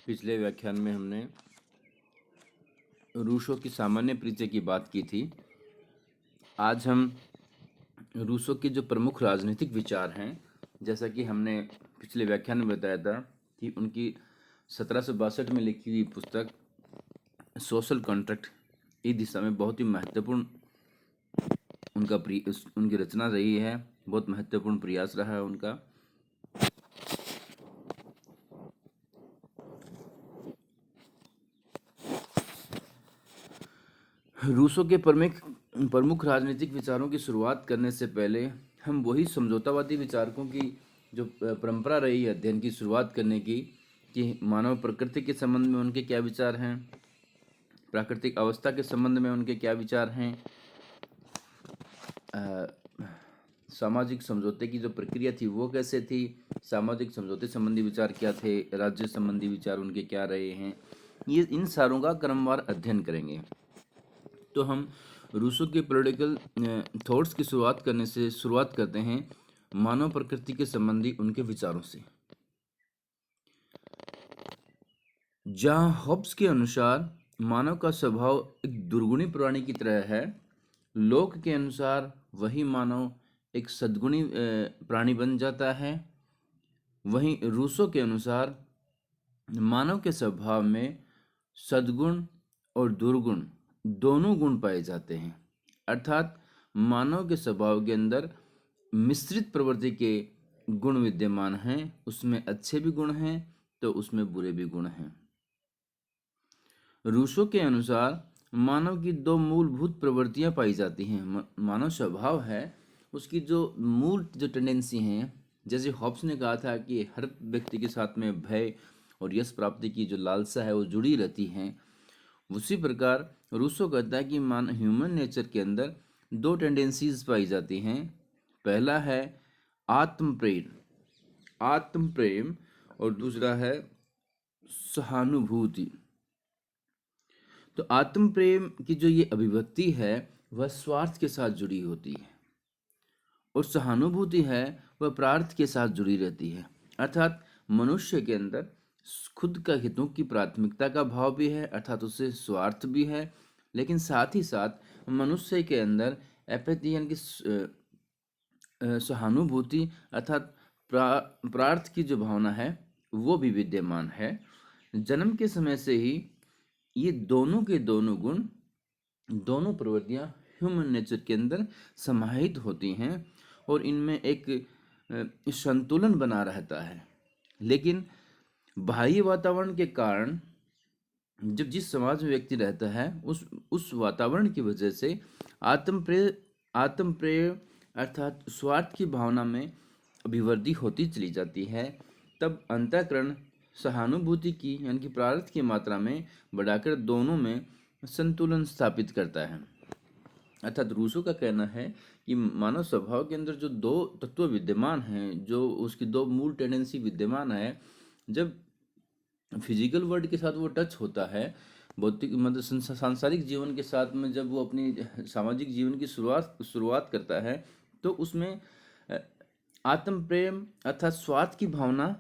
पिछले व्याख्यान में हमने रूसो की सामान्य परिचय की बात की थी। आज हम रूसो के जो प्रमुख राजनीतिक विचार हैं, जैसा कि हमने पिछले व्याख्यान में बताया था कि उनकी 1762 में लिखी हुई पुस्तक सोशल कॉन्ट्रैक्ट इस दिशा में बहुत ही महत्वपूर्ण उनकी रचना रही है। बहुत महत्वपूर्ण प्रयास रहा है उनका। रूसो के प्रमुख राजनीतिक विचारों की शुरुआत करने से पहले हम वही समझौतावादी विचारकों की जो परंपरा रही है अध्ययन की शुरुआत करने की, कि मानव प्रकृति के संबंध में उनके क्या विचार हैं, प्राकृतिक अवस्था के संबंध में उनके क्या विचार हैं, सामाजिक समझौते की जो प्रक्रिया थी वो कैसे थी, सामाजिक समझौते संबंधी विचार क्या थे, राज्य संबंधी विचार उनके क्या रहे हैं, ये इन सारों का क्रमवार अध्ययन करेंगे। तो हम रूसो के पॉलिटिकल थॉट्स की शुरुआत करते हैं मानव प्रकृति के संबंधी उनके विचारों से। जहाँ हॉब्स के अनुसार मानव का स्वभाव एक दुर्गुणी प्राणी की तरह है, लोक के अनुसार वही मानव एक सद्गुणी प्राणी बन जाता है। वहीं रूसो के अनुसार मानव के स्वभाव में सद्गुण और दुर्गुण दोनों गुण पाए जाते हैं, अर्थात मानव के स्वभाव के अंदर मिश्रित प्रवृत्ति के गुण विद्यमान हैं। उसमें अच्छे भी गुण हैं तो उसमें बुरे भी गुण हैं। रूसो के अनुसार मानव की दो मूलभूत प्रवृत्तियां पाई जाती हैं। मानव स्वभाव है, उसकी जो मूल जो टेंडेंसी हैं, जैसे हॉब्स ने कहा था कि हर व्यक्ति के साथ में भय और यश प्राप्ति की जो लालसा है वो जुड़ी रहती है, उसी प्रकार रूसो कहता है कि ह्यूमन नेचर के अंदर दो टेंडेंसीज पाई जाती हैं। पहला है आत्म प्रेम और दूसरा है सहानुभूति। तो आत्म प्रेम की जो ये अभिव्यक्ति है वह स्वार्थ के साथ जुड़ी होती है, और सहानुभूति है वह प्रार्थ के साथ जुड़ी रहती है। अर्थात मनुष्य के अंदर खुद का हितों की प्राथमिकता का भाव भी है, अर्थात उससे स्वार्थ भी है, लेकिन साथ ही साथ मनुष्य के अंदर एपैथी यानी कि सहानुभूति अर्थात प्रार्थ की जो भावना है वो भी विद्यमान है। जन्म के समय से ही ये दोनों के दोनों गुण, दोनों प्रवृत्तियां ह्यूमन नेचर के अंदर समाहित होती हैं और इनमें एक संतुलन बना रहता है। लेकिन बाह्य वातावरण के कारण जब जिस समाज में व्यक्ति रहता है उस वातावरण की वजह से आत्म प्रेम अर्थात स्वार्थ की भावना में अभिवृद्धि होती चली जाती है। तब अंतःकरण सहानुभूति की यानी कि प्रारब्ध की मात्रा में बढ़ाकर दोनों में संतुलन स्थापित करता है। अर्थात रूसो का कहना है कि मानव स्वभाव के अंदर जो दो तत्व विद्यमान हैं, जो उसकी दो मूल टेंडेंसी विद्यमान है, जब फिजिकल वर्ल्ड के साथ वो टच होता है, भौतिक मतलब सांसारिक जीवन के साथ में जब वो अपनी सामाजिक जीवन की शुरुआत करता है, तो उसमें आत्म प्रेम अर्थात स्वार्थ की भावना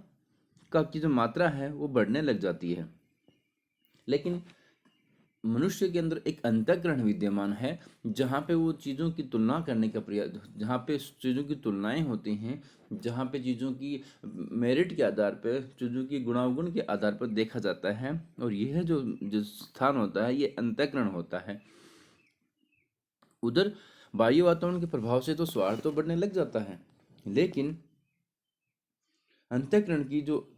का की जो मात्रा है वो बढ़ने लग जाती है। लेकिन मनुष्य के अंदर एक अंतःकरण विद्यमान है जहाँ पे वो चीज़ों की तुलना करने का प्रयास, जहाँ पे चीज़ों की तुलनाएं होती हैं, जहाँ पे चीज़ों की मेरिट के आधार पर, चीज़ों की गुणावगुण के आधार पर देखा जाता है, और यह जो स्थान होता है ये अंतःकरण होता है। उधर बाह्य वातावरण के प्रभाव से तो स्वार्थ तो बढ़ने लग जाता है, लेकिन अंतःकरण की जो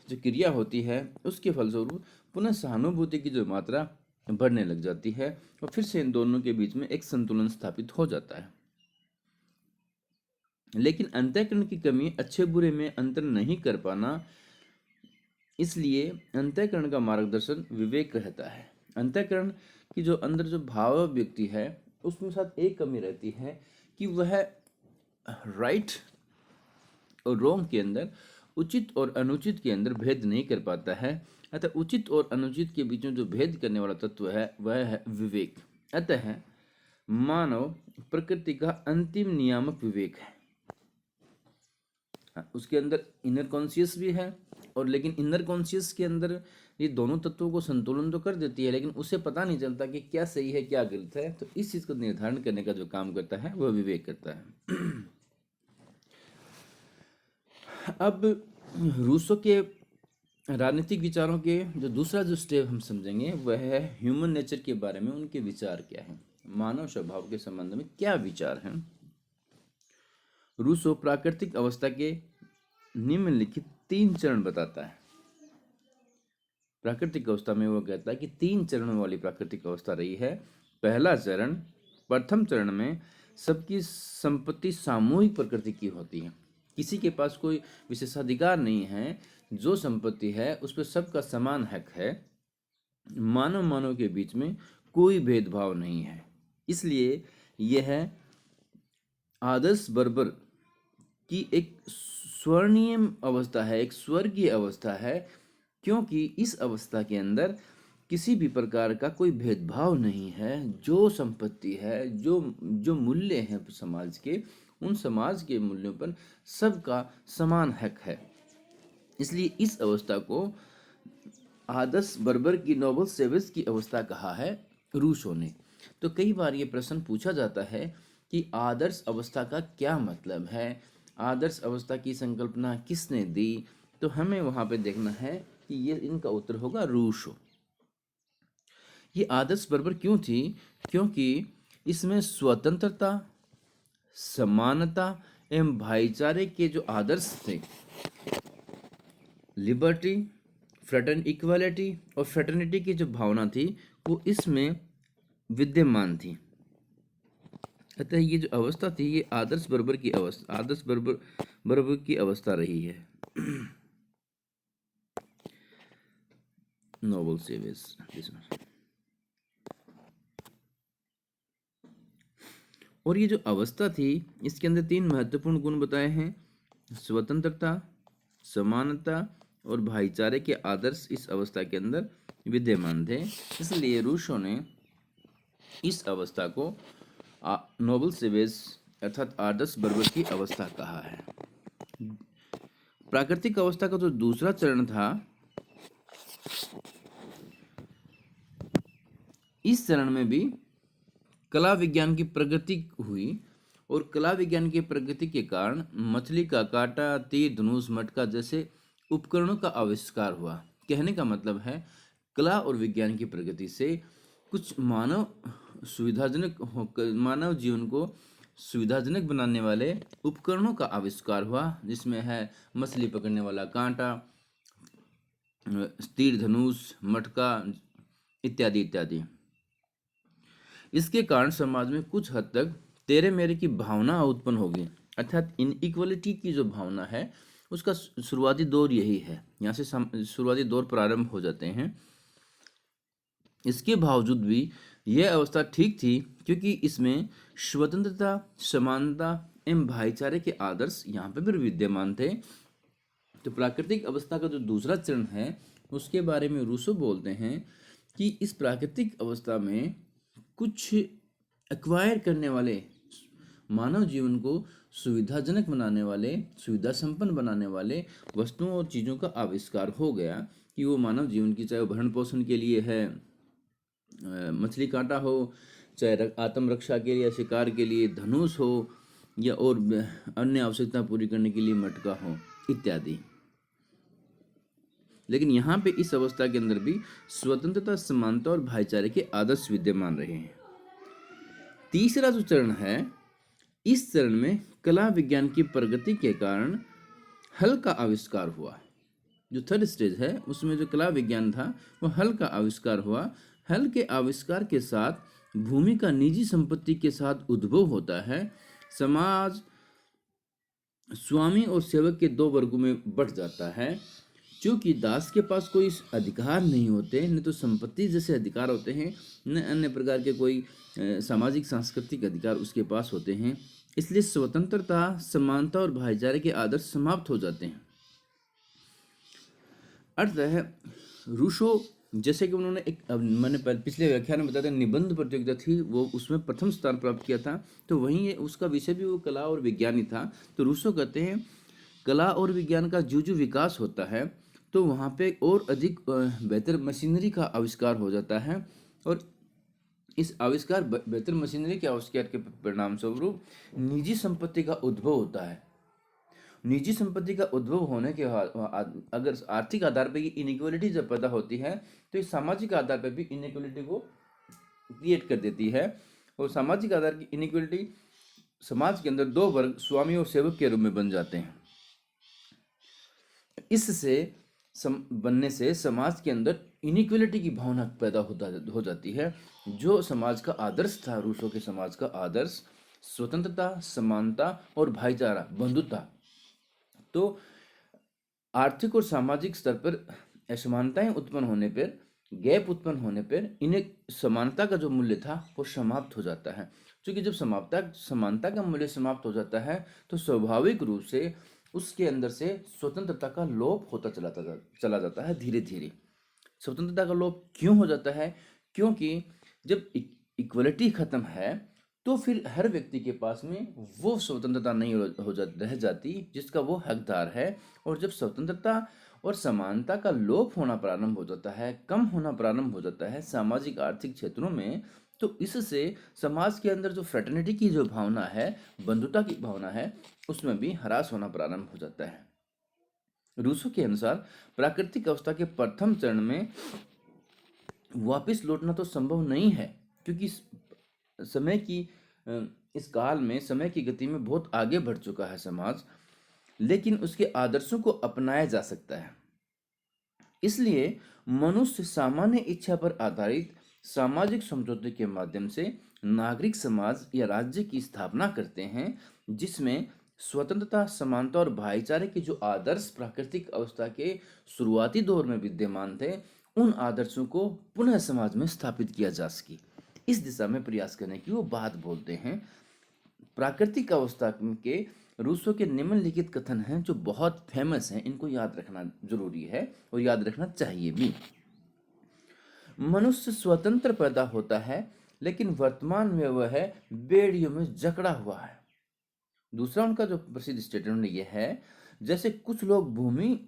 जो क्रिया होती है उसके फलस्वरूप पुनः सहानुभूति की जो मात्रा बढ़ने लग जाती है और फिर से इन दोनों के बीच में एक संतुलन स्थापित हो जाता है। लेकिन अंतःकरण की कमी अच्छे बुरे में अंतर नहीं कर पाना, इसलिए अंतःकरण का मार्गदर्शन विवेक रहता है। अंतःकरण की जो अंदर जो भाव व्यक्ति है उसमें साथ एक कमी रहती है कि वह राइट और रॉन्ग के अंदर, उचित और अनुचित के अंदर भेद नहीं कर पाता है। अतः उचित और अनुचित के बीच में जो भेद करने वाला तत्व है वह है विवेक। अतः मानव प्रकृति का अंतिम नियामक विवेक है। उसके अंदर इनर कॉन्शियस भी है, और लेकिन इनर कॉन्शियस के अंदर ये दोनों तत्वों को संतुलन तो कर देती है, लेकिन उसे पता नहीं चलता कि क्या सही है क्या गलत है। तो इस चीज़ को निर्धारण करने का जो काम करता है वह विवेक करता है। अब रूसो के राजनीतिक विचारों के जो दूसरा जो स्टेप हम समझेंगे वह है ह्यूमन नेचर के बारे में उनके विचार क्या हैं, मानव स्वभाव के संबंध में क्या विचार हैं। रूसो प्राकृतिक अवस्था के निम्नलिखित 3 चरण बताता है। प्राकृतिक अवस्था में वो कहता है कि 3 चरणों वाली प्राकृतिक अवस्था रही है। पहला चरण, प्रथम चरण में सबकी संपत्ति सामूहिक प्रकृति की होती है, किसी के पास कोई विशेषाधिकार नहीं है, जो संपत्ति है उस पर सबका समान हक है, मानव मानव के बीच में कोई भेदभाव नहीं है। इसलिए यह आदर्श बर्बर की एक स्वर्णिम अवस्था है, एक स्वर्गीय अवस्था है, क्योंकि इस अवस्था के अंदर किसी भी प्रकार का कोई भेदभाव नहीं है। जो संपत्ति है, जो जो मूल्य हैं समाज के, उन समाज के मूल्यों पर सबका समान हक है। इसलिए इस अवस्था को आदर्श बर्बर की नोबल सेविस की अवस्था कहा है रूसो ने। तो कई बार ये प्रश्न पूछा जाता है कि आदर्श अवस्था का क्या मतलब है, आदर्श अवस्था की संकल्पना किसने दी। तो हमें वहाँ पे देखना है कि ये इनका उत्तर होगा रूसो। ये आदर्श बर्बर क्यों थी? क्योंकि इसमें स्वतंत्रता, समानता एवं भाईचारे के जो आदर्श थे, लिबर्टी, इक्वालिटी और फ्रेटर्निटी की जो भावना थी वो इसमें विद्यमान थी। अतः ये जो अवस्था थी ये आदर्श बर्बर की अवस्था रही है। नोबल सेविस इसमें। और ये जो अवस्था थी इसके अंदर 3 महत्वपूर्ण गुण बताए हैं, स्वतंत्रता, समानता और भाईचारे के आदर्श इस अवस्था के अंदर विद्यमान थे। इसलिए रूसो ने इस अवस्था को नोबल सेवेज अर्थात आदर्श बर्बर की अवस्था कहा है। प्राकृतिक अवस्था का जो दूसरा चरण था, इस चरण में भी कला विज्ञान की प्रगति हुई, और कला विज्ञान की प्रगति के कारण मछली का कांटा, तीर धनुष, मटका जैसे उपकरणों का आविष्कार हुआ। कहने का मतलब है कला और विज्ञान की प्रगति से कुछ मानव जीवन को सुविधाजनक बनाने वाले उपकरणों का आविष्कार हुआ, जिसमें है मछली पकड़ने वाला कांटा, तीर धनुष, मटका इत्यादि इत्यादि। इसके कारण समाज में कुछ हद तक तेरे मेरे की भावना उत्पन्न होगी, अर्थात इनइक्वलिटी की जो भावना है उसका शुरुआती दौर यही है। यहाँ से शुरुआती दौर प्रारंभ हो जाते हैं। इसके बावजूद भी यह अवस्था ठीक थी, क्योंकि इसमें स्वतंत्रता, समानता एवं भाईचारे के आदर्श यहाँ पे भी विद्यमान थे। तो प्राकृतिक अवस्था का जो दूसरा चरण है उसके बारे में रूसो बोलते हैं कि इस प्राकृतिक अवस्था में कुछ एक्वायर करने वाले, मानव जीवन को सुविधाजनक बनाने वाले, सुविधा संपन्न बनाने वाले वस्तुओं और चीज़ों का आविष्कार हो गया, कि वो मानव जीवन की, चाहे वो भरण पोषण के लिए है मछली कांटा हो, चाहे आत्मरक्षा के लिए, शिकार के लिए धनुष हो, या और अन्य आवश्यकता पूरी करने के लिए मटका हो इत्यादि। लेकिन यहाँ पे इस अवस्था के अंदर भी स्वतंत्रता, समानता और भाईचारे के आदर्श विद्यमान रहे हैं। तीसरा जो चरण है, इस चरण में कला विज्ञान की प्रगति के कारण हल का आविष्कार हुआ। जो थर्ड स्टेज है उसमें जो कला विज्ञान था वो हल का आविष्कार हुआ। हल के आविष्कार के साथ भूमि का निजी संपत्ति के साथ उद्भव होता है। समाज स्वामी और सेवक के 2 वर्गों में बंट जाता है। क्योंकि दास के पास कोई अधिकार नहीं होते, न तो संपत्ति जैसे अधिकार होते हैं, न अन्य प्रकार के कोई सामाजिक सांस्कृतिक अधिकार उसके पास होते हैं। इसलिए स्वतंत्रता, समानता और भाईचारे के आदर्श समाप्त हो जाते हैं। अर्थ है रूसो, जैसे कि उन्होंने मैंने पिछले व्याख्यान में बताया था, निबंध प्रतियोगिता थी, वो उसमें प्रथम स्थान प्राप्त किया था, तो वहीं उसका विषय भी वो कला और विज्ञान ही था। तो रूसो कहते हैं कला और विज्ञान का जो विकास होता है तो वहाँ पे और अधिक बेहतर मशीनरी का आविष्कार हो जाता है। और इस बेहतर मशीनरी के आविष्कार के परिणाम स्वरूप निजी संपत्ति का उद्भव होता है। निजी संपत्ति का उद्भव होने के बाद अगर आर्थिक आधार पर इनइक्वालिटी जब पैदा होती है तो इस सामाजिक आधार पर भी इनइक्वालिटी को क्रिएट कर देती है। और सामाजिक आधार की इनइक्वालिटी समाज के अंदर दो वर्ग स्वामी और सेवक के रूप में बन जाते हैं। इससे बनने से समाज के अंदर इनइक्वालिटी की भावना पैदा हो जाती है। जो समाज का आदर्श था, रूसों के समाज का आदर्श स्वतंत्रता, समानता और भाईचारा, बंधुता, तो आर्थिक और सामाजिक स्तर पर असमानताएं उत्पन्न होने पर, गैप उत्पन्न होने पर इन्हें समानता का जो मूल्य था वो समाप्त हो जाता है। क्योंकि जब समानता का मूल्य समाप्त हो जाता है तो स्वाभाविक रूप से उसके अंदर से स्वतंत्रता का लोप होता चला जाता है धीरे धीरे। स्वतंत्रता का लोप क्यों हो जाता है? क्योंकि जब इक्वलिटी खत्म है तो फिर हर व्यक्ति के पास में वो स्वतंत्रता नहीं रह जाती जिसका वो हकदार है। और जब स्वतंत्रता और समानता का लोप होना प्रारंभ हो जाता है, कम होना प्रारंभ हो जाता है सामाजिक आर्थिक क्षेत्रों में, तो इससे समाज के अंदर जो फ्रेटर्निटी की जो भावना है, बंधुता की भावना है, उसमें भी ह्रास होना प्रारंभ हो जाता है। रूसो के अनुसार प्राकृतिक अवस्था के प्रथम चरण में वापस लौटना तो संभव नहीं है, क्योंकि समय की इस काल में समय की गति में बहुत आगे बढ़ चुका है समाज, लेकिन उसके आदर्शों को अपनाया जा सकता है। इसलिए मनुष्य सामान्य इच्छा पर आधारित सामाजिक समझौते के माध्यम से नागरिक समाज या राज्य की स्थापना करते हैं, जिसमें स्वतंत्रता, समानता और भाईचारे के जो आदर्श प्राकृतिक अवस्था के शुरुआती दौर में विद्यमान थे, उन आदर्शों को पुनः समाज में स्थापित किया जा सके, इस दिशा में प्रयास करने की वो बात बोलते हैं। प्राकृतिक अवस्था के रूसो के निम्नलिखित कथन हैं जो बहुत फेमस हैं, इनको याद रखना जरूरी है और याद रखना चाहिए भी। मनुष्य स्वतंत्र पैदा होता है, लेकिन वर्तमान में वह बेड़ियों में जकड़ा हुआ है। दूसरा उनका जो प्रसिद्ध स्टेटमेंट ये है, जैसे कुछ लोग भूमि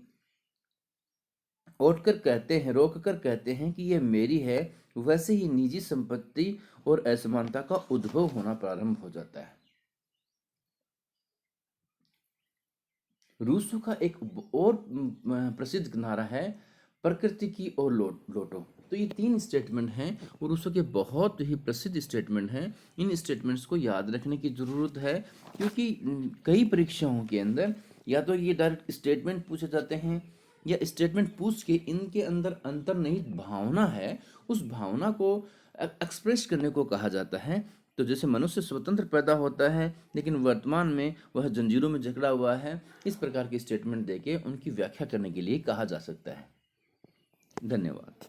रोक कर कहते हैं कि यह मेरी है, वैसे ही निजी संपत्ति और असमानता का उद्भव होना प्रारंभ हो जाता है। रूसो का एक और प्रसिद्ध नारा है, प्रकृति की ओर लौटो। तो ये 3 स्टेटमेंट हैं और रूसो के बहुत ही प्रसिद्ध स्टेटमेंट हैं। इन स्टेटमेंट्स को याद रखने की ज़रूरत है, क्योंकि कई परीक्षाओं के अंदर या तो ये डायरेक्ट स्टेटमेंट पूछे जाते हैं या स्टेटमेंट पूछ के इनके अंदर अंतर्निहित भावना है, उस भावना को एक्सप्रेस करने को कहा जाता है। तो जैसे मनुष्य स्वतंत्र पैदा होता है लेकिन वर्तमान में वह जंजीरों में जकड़ा हुआ है, इस प्रकार की स्टेटमेंट देके उनकी व्याख्या करने के लिए कहा जा सकता है। धन्यवाद।